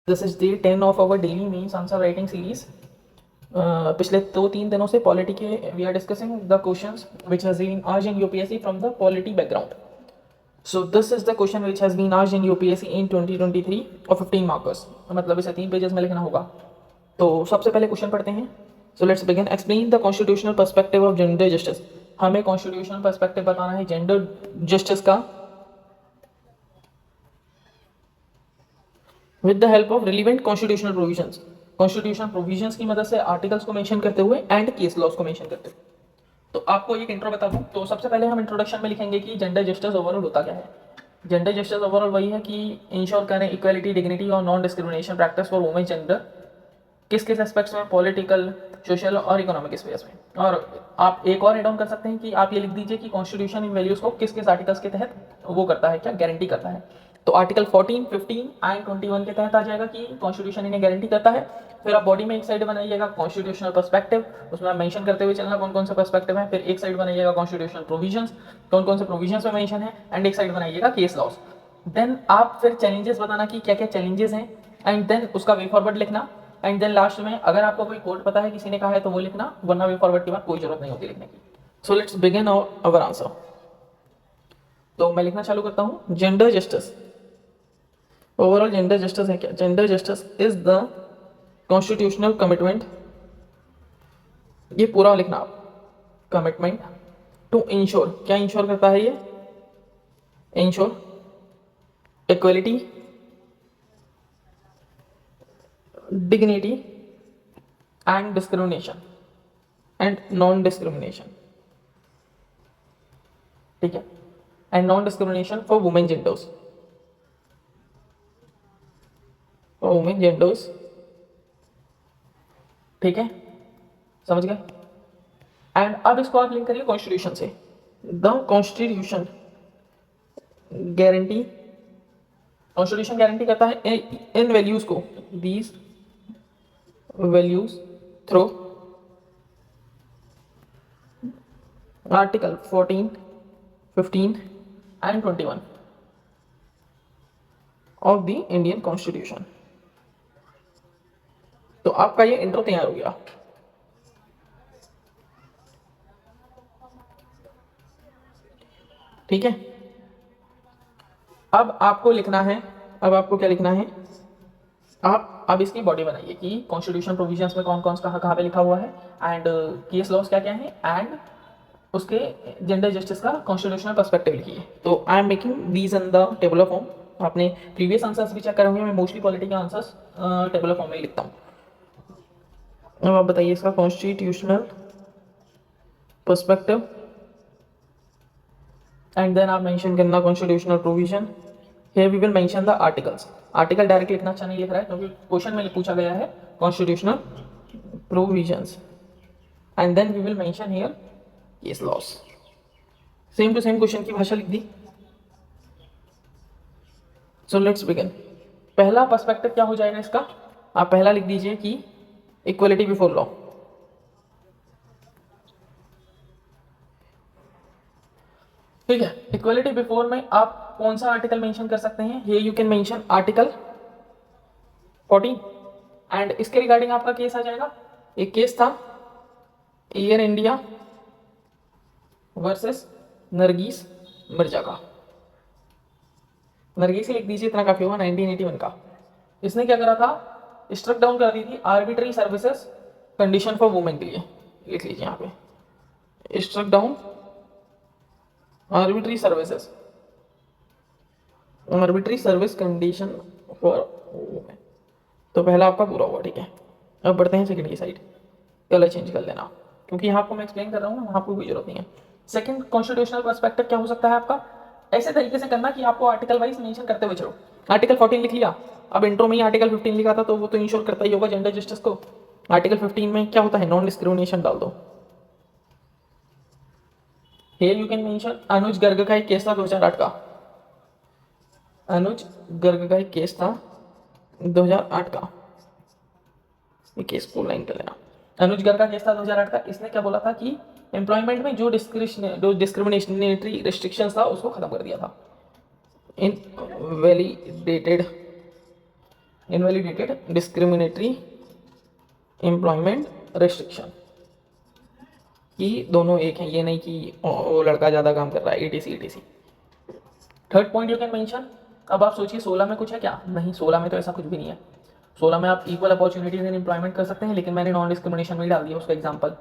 This is day 10 of our daily mains answer writing series. पिछले 2-3 दिनों से polity के we are discussing the questions which has been asked in UPSC from the polity background. So this is the question which has been asked in UPSC in 2023 और 15 markers, मतलब इसे 3 pages में लिखना होगा। तो सबसे पहले क्वेश्चन पढ़ते हैं। सो let's begin. Explain the constitutional perspective of gender justice. हमें कॉन्स्टिट्यूशनल पर्सपेक्टिव बताना है जेंडर जस्टिस का with the help of relevant constitutional provisions. Constitutional provisions की मदद से आर्टिकल्स को मेंशन करते हुए एंड केस लॉज को मेंशन करते हुए। तो आपको एक इंट्रो बता दूं तो सबसे पहले हम इंट्रोडक्शन में लिखेंगे कि जेंडर जस्टिस ओवरऑल होता क्या है। जेंडर जस्टिस ओवरऑल वही है कि इंश्योर करें इक्वालिटी, डिग्निटी और non discrimination practice for women gender. किस किस एस्पेक्ट्स में? पॉलिटिकल, सोशल और इकोनॉमिक स्पेस में। और आप एक और एड ऑन कर सकते हैं कि आप ये लिख दीजिए कि कॉन्स्टिट्यूशन इन वैल्यूज को किस किस आर्टिकल्स के तहत वो करता है, क्या गारंटी करता है। तो आर्टिकल 14, 15 एंड 21 के तहत आ जाएगा कि कॉन्स्टिट्यूशन इन्हें गारंटी करता है। फिर आप बॉडी में एक साइड बनाइएगा कॉन्स्टिट्यूशनल पर्सपेक्टिव, उसमें आप मेंशन करते हुए चलना कौन कौन से पर्सपेक्टिव है। फिर एक साइड बनाइएगा कॉन्स्टिट्यूशनल प्रोविजंस, कौन कौन से प्रोविजंस में मेंशन है, एंड एक साइड बनाइएगा केस लॉस। देन आप फिर चैलेंजेस बताना कि क्या क्या चैलेंजेस हैं, एंड देन उसका वे फॉरवर्ड लिखना। एंड देन लास्ट में अगर आपको कोई कोड पता है किसी ने कहा है तो वो लिखना, वरना वे फॉरवर्ड के बाद कोई जरूरत नहीं होती लिखने की। So let's begin our answer. तो मैं लिखना चालू करता हूँ। Gender justice, overall gender justice है क्या? Gender justice is the constitutional commitment, ये पूरा लिखना आप, कमिटमेंट टू इंश्योर, क्या इंश्योर करता है ये? Ensure equality, dignity and discrimination and non discrimination, ठीक है, and non discrimination for women genders, for women genders, ठीक है, समझ गए। एंड अब इसको आप लिंक करिए कॉन्स्टिट्यूशन से। The constitution guarantee, constitution guarantee करता है इन वैल्यूज को, these values through article 14, 15 and 21 of the Indian constitution. तो आपका ये इंट्रो तैयार हो गया। ठीक है, अब आपको लिखना है, अब आपको क्या लिखना है, आप अब इसकी बॉडी बनाइए कि कॉन्स्टिट्यूशन प्रोविजंस में कौन कौन सा कहाँ पे लिखा हुआ है, एंड केस लॉस क्या क्या है, एंड उसके जेंडर जस्टिस का कॉन्स्टिट्यूशनल पर्सपेक्टिव लिखिए। तो I am making these in the table of form. आपने प्रीवियस आंसर्स भी चेक करे होंगे, मैं मोस्टली पॉलिटी के आंसर्स टेबल ऑफ फॉर्म में ही लिखता हूँ। अब आप बताइए इसका कॉन्स्टिट्यूशनल पर्सपेक्टिव, एंड देन आप मेंशन करना constitutional provision. Here we will mention the articles. Article direct लिखना अच्छा नहीं लिख रहा है क्योंकि क्वेश्चन में पूछा गया है constitutional provisions, and then we will mention here case laws. Same to same question की भाषा लिख दी। So let's begin. पहला पर्सपेक्टिव क्या हो जाएगा इसका? आप पहला लिख दीजिए कि इक्वलिटी बिफोर लॉ। ठीक है, इक्वलिटी बिफोर में आप कौन सा आर्टिकल मेंशन कर सकते हैं? Here you can mention article 14, and इसके रिगार्डिंग आपका केस आ जाएगा। एक केस था air India versus Nargis Mirza का। नरगिस ही लिख दीजिए, इतना काफी होगा, 1981 का। इसने क्या करा था? स्ट्रक डाउन कर दी थी arbitrary services condition for women के लिए। लिख लीजिए यहाँ पे, struck down arbitrary services, arbitrary service condition for women. तो पहला आपका पूरा हुआ, ठीक है। अब बढ़ते हैं सेकंड की साइड। कलर चेंज कर लेना क्योंकि यहाँ आपको मैं एक्सप्लेन कर रहा हूँ ना, वहाँ आपको कोई जरूरत नहीं है। सेकंड कॉन्स्टिट्यूशनल पर्सपेक्टिव क्या हो सकता है आपका? ऐसे तरीके से करना कि आपको आर्टिकल वाइज मेंशन करते हुए चलो। आर्टिकल 14 लिख लिया, अब इंट्रो में ही आर्टिकल 15 लिखा था तो वो तो इंश्योर करता ही होगा जेंडर जस्टिस को। आर्टिकल 15 में क्या होता है? नॉन डिस्क्रिमिनेशन डाल दो। हियर यू कैन मेंशन अनुज गर्ग का एक केस था 2008 का। अनुज गर्ग का एक केस था 2008 का, ये केस को लाइन कर लेना। अनुज गर्ग का केस था 2008 का। इसने क्या बोला था कि एम्प्लॉयमेंट में जो डिस्क्रिमिनेटरी रिस्ट्रिक्शंस था उसको खत्म कर दिया था। Invalidated invalidated discriminatory employment restriction, कि दोनों एक हैं, ये नहीं कि वो लड़का ज़्यादा काम कर रहा है, ETC ETC। Third point you can mention. अब आप सोचिए 16 में कुछ है क्या? नहीं, 16 में तो ऐसा कुछ भी नहीं है। 16 में आप इक्वल अपॉर्चुनिटीज इन एम्प्लॉयमेंट कर सकते हैं, लेकिन मैंने नॉन डिस्क्रिमिनेशन में ही डाल दिया उसका एग्जाम्पल,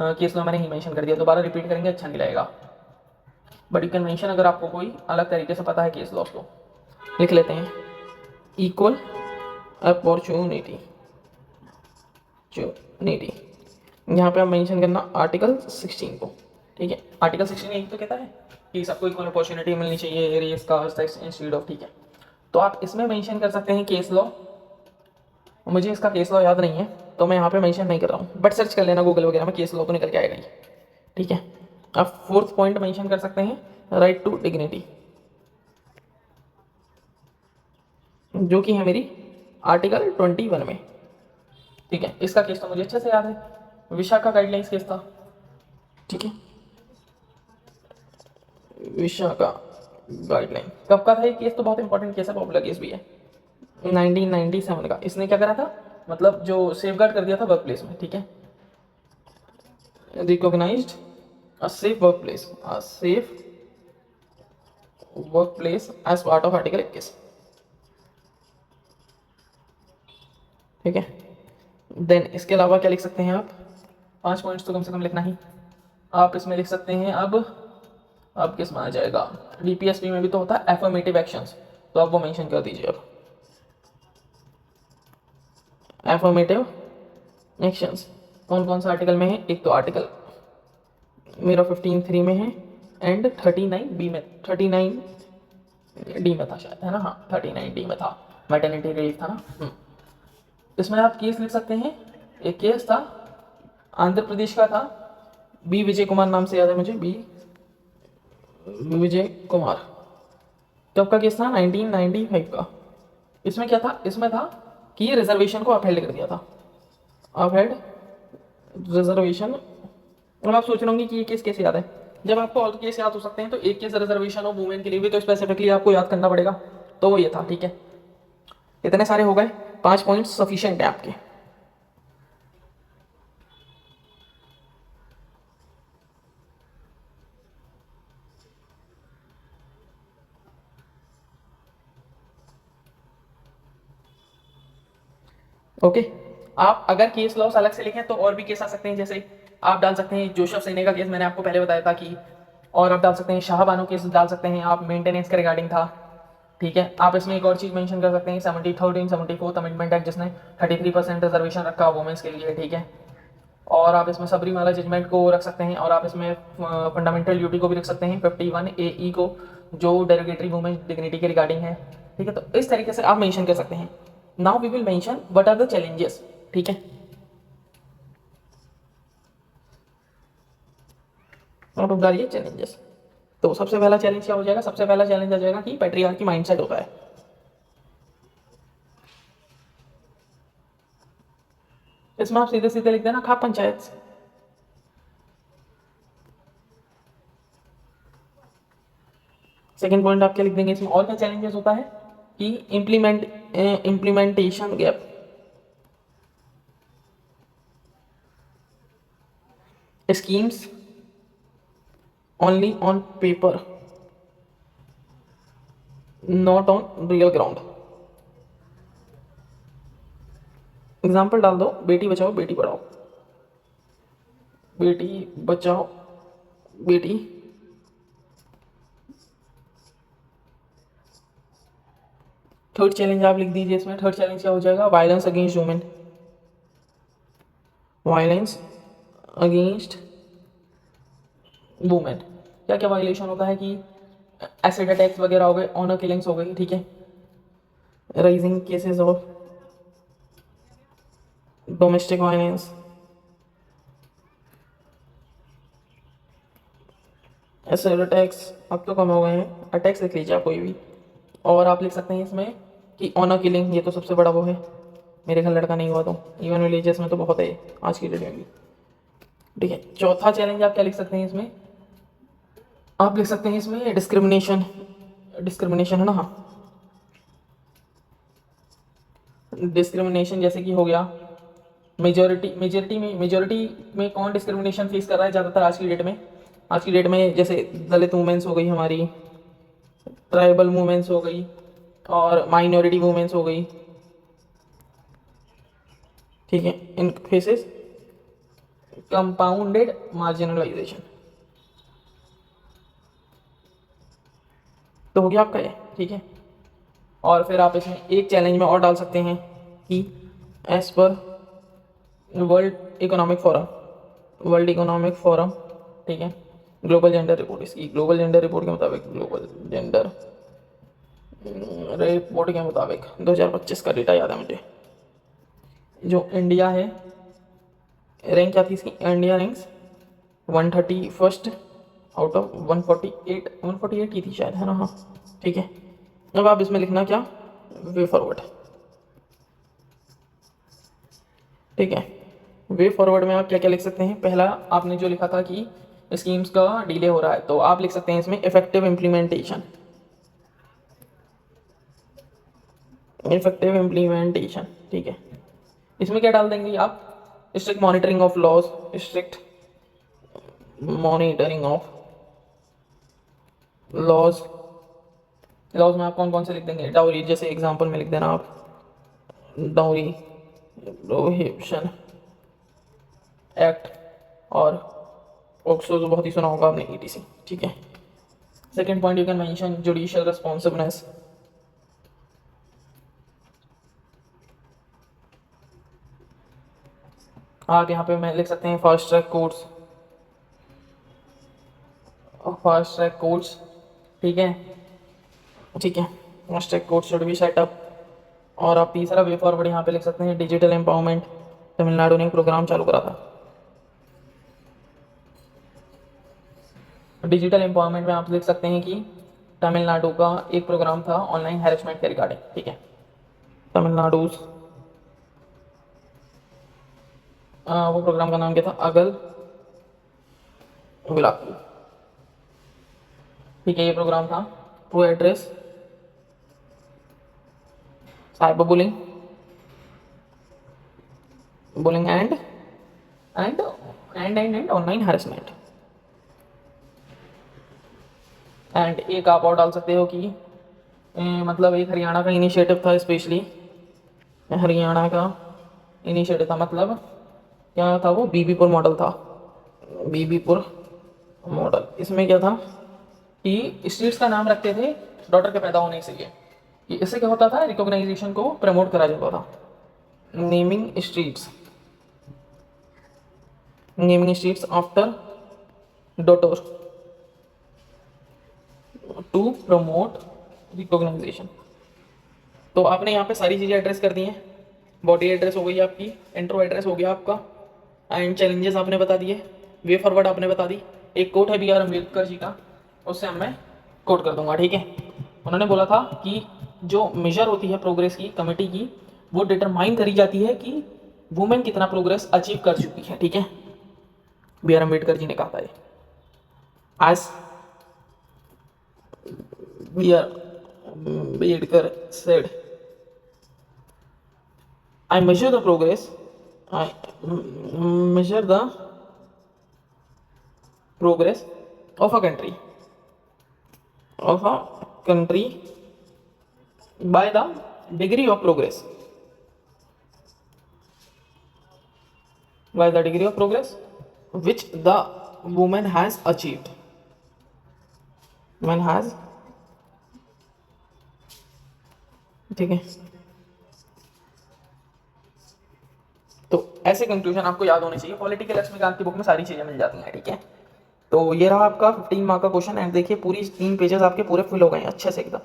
केस लॉ मैंने ही मेंशन कर दिया, दोबारा रिपीट करेंगे अच्छा नहीं लगेगा। बट यू कैन मेंशन अगर आपको कोई अलग तरीके से पता है केस लॉ तो। लिख लेते हैं इक्वल अपॉर्चुनिटी, यहाँ पे आप मेंशन करना आर्टिकल 16 को, ठीक है। आर्टिकल 16 यही तो कहता है कि सबको इक्वल अपॉर्चुनिटी मिलनी चाहिए, race caste sex institute of, ठीक है। तो आप इसमें मेंशन कर सकते हैं केस लॉ। मुझे इसका केस लॉ याद नहीं है तो मैं यहाँ पे मेंशन नहीं कर रहा हूँ, बट सर्च कर लेना गूगल वगैरह में, केस लॉ तो निकल के आएगा ही, ठीक है। आप फोर्थ पॉइंट मेंशन कर सकते हैं राइट टू डिग्निटी, जो कि है मेरी आर्टिकल 21 में, ठीक है। इसका केस तो मुझे अच्छे से याद है, विशाखा गाइडलाइंस केस था, ठीक है। विशाखा गाइडलाइन कब का था ये केस? तो बहुत इंपॉर्टेंट केस है, पॉपुलर केस भी है, 1997 का। इसने क्या करा था, मतलब जो सेफगार्ड कर दिया था वर्क प्लेस में, ठीक है। Recognised a safe work place, a safe work place as part of article 21, ठीक है। देन इसके अलावा क्या लिख सकते हैं आप? 5 पॉइंट्स तो कम से कम लिखना ही। आप इसमें लिख सकते हैं अब किस में आ जाएगा, DPSP में भी तो होता है एफर्मेटिव एक्शंस, तो आप वो मेंशन कर दीजिए। अब एफर्मेटिव एक्शंस कौन कौन सा आर्टिकल में है? एक तो आर्टिकल मेरा 15(3) में है, एंड 39(B) में, 39D में था शायद, है ना? हाँ 39D में था, मैटरनिटी लीव था ना। इसमें आप केस लिख सकते हैं, एक केस था आंध्र प्रदेश का था, बी विजय कुमार नाम से याद है मुझे, बी विजय कुमार। कब का केस था? 1995 का। इसमें क्या था? इसमें था कि ये रिजर्वेशन को अपहेल्ड कर दिया था, अपहेल्ड रिजर्वेशन। अब आप सोच रहे होंगे कि ये केस कैसे याद है? जब आपको और केस याद हो सकते हैं तो एक केस रिजर्वेशन ऑफ वुमेन के लिए भी तो स्पेसिफिकली आपको याद करना पड़ेगा, तो वो ये था, ठीक है। इतने सारे हो गए, 5 पॉइंट्स सफिशिएंट है आपके। ओके। आप अगर केस लॉस अलग से लिखें तो और भी केस आ सकते हैं, जैसे आप डाल सकते हैं जोसेफ सेने का केस, मैंने आपको पहले बताया था कि, और आप डाल सकते हैं शाह बानो केस डाल सकते हैं आप, मेंटेनेंस के रिगार्डिंग था, ठीक है। आप इसमें एक और चीज़ मेंशन कर सकते हैं 74th अमेंडमेंट एक्ट, जिसने 33% रिजर्वेशन रखा वुमेन्स के लिए, ठीक है। और आप इसमें सबरीमाला जजमेंट को रख सकते हैं, और आप इसमें फंडामेंटल ड्यूटी को भी रख सकते हैं 51AE को, जो डेरोगेटरी वुमेन डिग्निटी के रिगार्डिंग है, ठीक है। तो इस तरीके से आप मेंशन कर सकते हैं। Now we will mention what are the challenges, ठीक है। आप डालिए चैलेंजेस। तो सबसे पहला चैलेंज क्या हो जाएगा? सबसे पहला चैलेंज आ जाएगा कि पैट्रियार्की माइंडसेट होता है। इसमें आप सीधे सीधे लिख देना खाप पंचायत। सेकेंड पॉइंट आप क्या लिख देंगे इसमें? और क्या चैलेंजेस होता है कि implementation gap, schemes only on paper, not on real ground। Example डाल दो, बेटी बचाओ बेटी पढ़ाओ, बेटी बचाओ बेटी। थर्ड चैलेंज आप लिख दीजिए इसमें। थर्ड चैलेंज क्या हो जाएगा? Violence against women, violence against women. क्या क्या वायलेशन होता है कि एसिड अटैक्स वगैरह हो गए, ऑनर किलिंग्स हो गई, ठीक है। Rising cases of domestic violence, acid attacks अब तो कम हो गए हैं, अटैक्स लिख लीजिए आप कोई भी। और आप लिख सकते हैं इसमें कि ऑनर किलिंग, ये तो सबसे बड़ा वो है, मेरे घर लड़का नहीं हुआ तो इवन विलेजेस में तो बहुत है आज की डेट में भी, ठीक है। चौथा चैलेंज आप क्या लिख सकते हैं इसमें? आप लिख सकते हैं इसमें डिस्क्रिमिनेशन, डिस्क्रिमिनेशन है ना, हाँ। डिस्क्रिमिनेशन जैसे कि हो गया मेजोरिटी में कौन डिस्क्रिमिनेशन फेस कर रहा है ज़्यादातर आज की डेट में जैसे दलित वुमेन्स हो गई, हमारी ट्राइबल वुमेन्स हो गई, और माइनॉरिटी वुमेन्स हो गई, ठीक है। इन फेसेस कंपाउंडेड मार्जिनलाइजेशन, तो हो गया आपका ये, ठीक है। और फिर आप इसमें एक चैलेंज में और डाल सकते हैं कि as per world economic forum, ठीक है, ग्लोबल जेंडर रिपोर्ट, इसकी ग्लोबल जेंडर रिपोर्ट के मुताबिक 2025 का डेटा याद है मुझे, जो इंडिया है, रैंक क्या थी इसकी, इंडिया रैंक्स 131 आउट ऑफ 148 की थी शायद, है ना, हाँ, ठीक है। अब आप इसमें लिखना क्या, वे फॉरवर्ड, ठीक है। वे फॉरवर्ड में आप क्या क्या लिख सकते हैं, पहला आपने जो लिखा था कि स्कीम्स का डिले हो रहा है, तो आप लिख सकते हैं इसमें इफेक्टिव इम्प्लीमेंटेशन, ठीक है। इसमें क्या डाल देंगे आप, strict monitoring of laws, strict monitoring of laws में आप कौन कौन से लिख देंगे, डाउरी जैसे एग्जांपल में लिख देना आप, डाउरी प्रोहिबिशन एक्ट, और ऑक्सो जो बहुत ही सुना होगा आपने, ईटीसी, ठीक है। Second point you can mention judicial responsiveness, आप यहाँ पे मैं लिख सकते हैं फास्ट ट्रैक कोर्ट्स, ठीक है, fast track courts should be set up. और आप तीसरा वे फॉरवर्ड यहाँ पे लिख सकते हैं डिजिटल एम्पावरमेंट, तमिलनाडु ने एक प्रोग्राम चालू करा था, डिजिटल एम्पावरमेंट में आप लिख सकते हैं कि तमिलनाडु का एक प्रोग्राम था ऑनलाइन हैरेसमेंट के रिगार्डिंग, ठीक है, तमिलनाडु, वो प्रोग्राम का नाम क्या था, अगल विलाकू, ठीक है। ये प्रोग्राम था to address cyber bullying and online harassment. And एक आप और डाल सकते हो कि मतलब एक हरियाणा का इनिशिएटिव था, स्पेशली हरियाणा का इनिशिएटिव था, मतलब क्या था वो, बीबीपुर मॉडल था, बीबीपुर मॉडल। इसमें क्या था कि स्ट्रीट्स का नाम रखते थे डॉटर के पैदा होने के लिए, कि इससे क्या होता था, रिकॉग्नाइजेशन को प्रमोट करा जाता था, naming streets after daughter to promote recognisation. तो आपने यहाँ पे सारी चीज़ें एड्रेस कर दी हैं, बॉडी एड्रेस हो गई आपकी, इंट्रो एड्रेस हो गया आपका, एंड चैलेंजेस आपने बता दिए, वे फॉरवर्ड आपने बता दी। एक कोट है B.R. अम्बेडकर जी का, उससे मैं कोट कर दूंगा, ठीक है। उन्होंने बोला था कि जो मेजर होती है प्रोग्रेस की कमेटी की, वो डिटरमाइन करी जाती है कि वुमेन कितना प्रोग्रेस अचीव कर चुकी है, ठीक है। B.R. अम्बेडकर जी ने कहा था ये, आज B.R. Ambedkar said, I measure the progress of a country by the degree of progress which the woman has achieved. ठीक है। तो ऐसे कंक्लूजन आपको याद होने चाहिए, पॉलिटिकल लक्ष्मीकांत की बुक में सारी चीजें मिल जाती हैं, ठीक है। तो ये रहा आपका 15 मार्क का क्वेश्चन, एंड देखिए पूरी 3 पेजेस आपके पूरे फिल हो गए अच्छे से एकदम,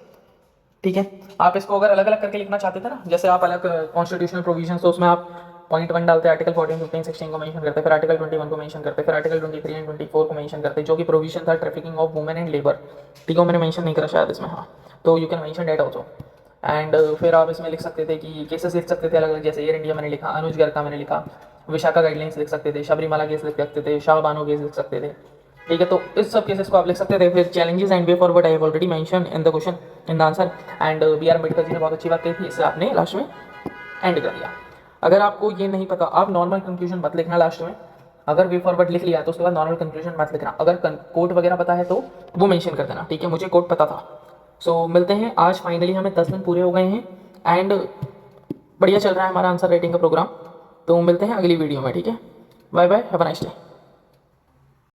ठीक है। आप इसको अगर अलग अलग करके लिखना चाहते थे ना, जैसे आप अलग कॉन्स्टिट्यूशनल प्रोविजन, तो उसमें आप पॉइंट 1 डालते, आर्टिकल 14, 15, 16 को मेंशन करते, फिर आर्टिकल 21 को मेंशन करते, फिर आर्टिकल 23 एंड 24 को मेंशन करते, जो कि प्रोविजन था trafficking of women and labour, ठीक है, मैंने मेंशन नहीं करा शायद इसमें, हाँ, तो you can mention that also. And फिर आप इसमें लिख सकते थे कि केसेस लिख सकते थे अलग अलग, जैसे एयर इंडिया मैंने लिखा, अनुज गर्ग का मैंने लिखा, विशाखा गाइडलाइंस लिख सकते थे, शबरीमाला केस लिख सकते थे, शाह बानो केस लिख सकते थे, ठीक है। तो इस सब केसेस को आप लिख सकते थे। फिर challenges and way forward I have already mention in the question in the answer, and B.R. Ambedkar ji ने बहुत अच्छी बात कही थी, इससे आपने लास्ट में एंड कर दिया। अगर आपको ये नहीं पता, आप नॉर्मल कंक्लूजन मत लिखना लास्ट में। अगर वे फॉरवर्ड लिख लिया तो उसके बाद नॉर्मल कंक्लूजन मत लिखना। अगर कोट वगैरह पता है तो वो मेंशन कर देना, ठीक है। मुझे कोट पता था। सो मिलते हैं। आज फाइनली हमें 10 दिन पूरे हो गए हैं एंड बढ़िया चल रहा है हमारा आंसर राइटिंग का प्रोग्राम। तो मिलते हैं अगली वीडियो में, ठीक है। Bye bye, have a nice day.